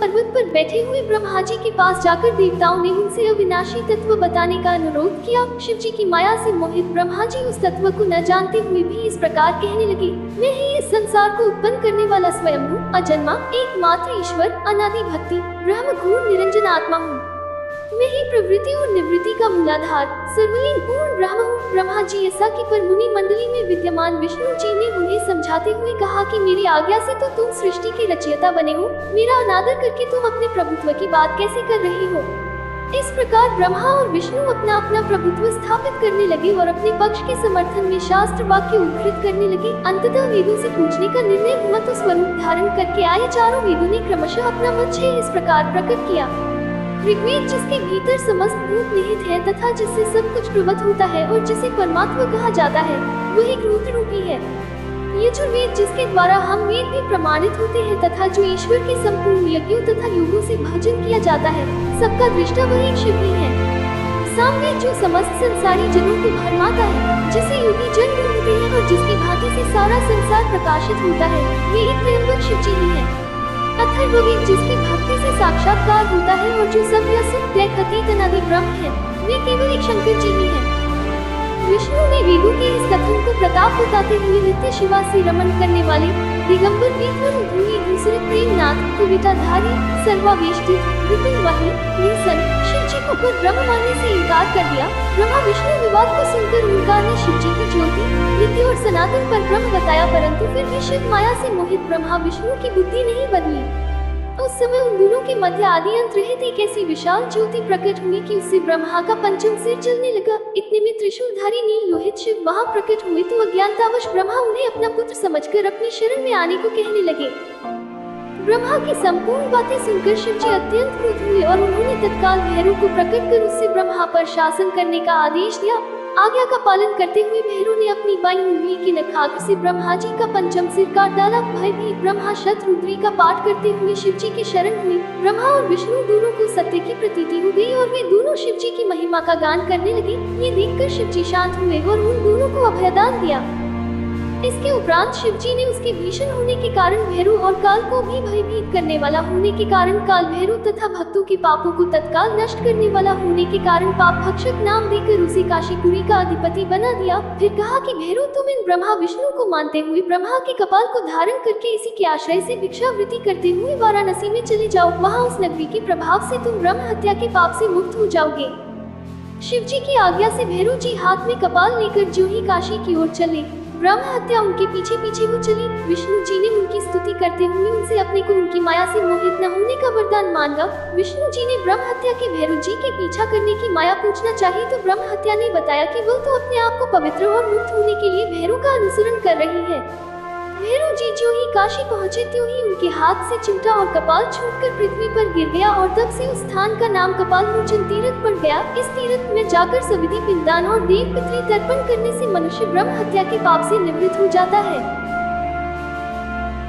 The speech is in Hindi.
पर्वत पर बैठे हुए ब्रह्मा जी के पास जाकर देवताओं ने उनसे अविनाशी तत्व बताने का अनुरोध किया। शिव जी की माया से मोहित ब्रह्मा जी उस तत्व को न जानते हुए भी इस प्रकार कहने लगे, मैं ही इस संसार को उत्पन्न करने वाला स्वयं हूँ, अजन्मा, एकमात्र ईश्वर, अनादि भक्ति, ब्रह्म घूर निरंजन आत्मा हूँ। मैं ही प्रवृत्ति और निवृत्ति का मूलाधार, सर्वलीन पूर्ण ब्रह्म हूँ। ब्रह्मा जी ऐसा कि पर मुनि मंडली में विद्यमान विष्णु जी ने उन्हें समझाते हुए कहा कि मेरी आज्ञा से तो तुम सृष्टि के रचयिता बने हो, मेरा अनादर करके तुम अपने प्रभुत्व की बात कैसे कर रहे हो। इस प्रकार ब्रह्मा और विष्णु अपना अपना प्रभुत्व स्थापित करने लगे और अपने पक्ष के समर्थन में शास्त्र वाक्य उद्धृत करने लगे। अंततः वेदों से पूछने का निर्णय हुआ तो स्वरूप धारण करके आए चारों वेदों ने क्रमशः अपना मत इस प्रकार प्रकट किया। ऋग्वेद जिसके भीतर समस्त भूत निहित है तथा जिससे सब कुछ प्रवत होता है और जिसे परमात्मा कहा जाता है, वही रुद्र रूपी है। यजुर्वेद जिसके द्वारा हम वेद भी प्रमाणित होते हैं तथा जो ईश्वर के संपूर्ण यज्ञों तथा योगों से भजन किया जाता है, सबका दृष्टा वही शिव ही है। सामवेद जो समस्त संसारी जनों को भरमाता है, जिसे योगी जन ढूंढते हैं और जिसकी भांति से सारा संसार प्रकाशित होता है, वे एक त्र्यंबक शिव जी ही है। अथर्ववेद जिसकी भक्ति से साक्षात्कार होता है और जो सत्य सुख अतीत अनादि ब्रह्म है, वे केवल एक शंकर जी ही है। विष्णु ने वेदों के इस कथन को प्रताप बताते हुए नित्य शिवा से रमन करने वाले दिगंबर वीरवर ध्रुवी दूसरे प्रेमनाथ कविताधारी सर्वावेष्टित विपिन वही निसन शिव जी को खुद ब्रह्म मानने से इनकार कर दिया। ब्रह्मा विष्णु विवाद को सुनकर ओंकार ने शिव जी की ज्योति नित्य और सनातन पर ब्रह्म बताया, परंतु फिर भी शिव माया से मोहित ब्रह्मा विष्णु की बुद्धि नहीं बदली। उस समय उन दोनों के मध्य आदि अंत रहित एक ऐसी विशाल ज्योति प्रकट हुई कि उससे ब्रह्मा का पंचम सिर चलने लगा। इतने में त्रिशूलधारी नील लोहित शिव वहां प्रकट हुए तो अज्ञानतावश ब्रह्मा उन्हें अपना पुत्र समझकर अपनी शरण में आने को कहने लगे। ब्रह्मा की संपूर्ण बातें सुनकर शिव जी अत्यंत क्रुद्ध हुए और उन्होंने तत्काल भैरव को प्रकट कर उससे ब्रह्मा पर शासन करने का आदेश दिया। आज्ञा का पालन करते हुए भैरव ने अपनी बाईं उंगली के नखाग्र से ब्रह्मा जी का पंचम सिर काट डाला। भयभीत ब्रह्मा शतरुद्री का पाठ करते हुए शिव जी की शरण हुए। ब्रह्मा और विष्णु दोनों को सत्य की प्रतीति हो गई और वे दोनों शिव जी की महिमा का गान करने लगे। ये देखकर शिव जी शांत हुए और उन दोनों को अभयदान दिया। इसके उपरांत शिव जी ने उसके भीषण होने के कारण भैरव और काल को भी भयभीत करने वाला होने के कारण काल भैरव तथा भक्तों के पापों को तत्काल नष्ट करने वाला होने के कारण पाप भक्षक नाम देकर उसे काशीपुरी का अधिपति बना दिया। फिर कहा कि भैरव तुम इन ब्रह्मा विष्णु को मानते हुए ब्रह्मा के कपाल को धारण करके इसी के आश्रय से भिक्षावृत्ति करते हुए वाराणसी में चले जाओ। वहाँ उस नगरी के प्रभाव से तुम ब्रह्म हत्या के पाप से मुक्त हो जाओगे। शिव जी की आज्ञा से भैरव जी हाथ में कपाल लेकर जो ही काशी की ओर चले, ब्रह्म हत्या उनके पीछे पीछे वो चली। विष्णु जी ने उनकी स्तुति करते हुए उनसे अपने को उनकी माया से मोहित न होने का वरदान मांगा। विष्णु जी ने ब्रह्म हत्या के भैरव जी के पीछा करने की माया पूछना चाहिए तो ब्रह्म हत्या ने बताया कि वो तो अपने आप को पवित्र और मुक्त होने के लिए भैरव का अनुसरण कर रही है। भैरव जी जो ही काशी पहुँचे त्यों ही उनके हाथ से चिमटा और कपाल छूटकर पृथ्वी पर गिर गया और तब से उस स्थान का नाम कपाल मोचन तीर्थ पड़ गया। इस तीर्थ में जाकर सविधि पिंडदान और देव पितृ तर्पण करने से मनुष्य ब्रह्म हत्या के पाप से निवृत्त हो जाता है।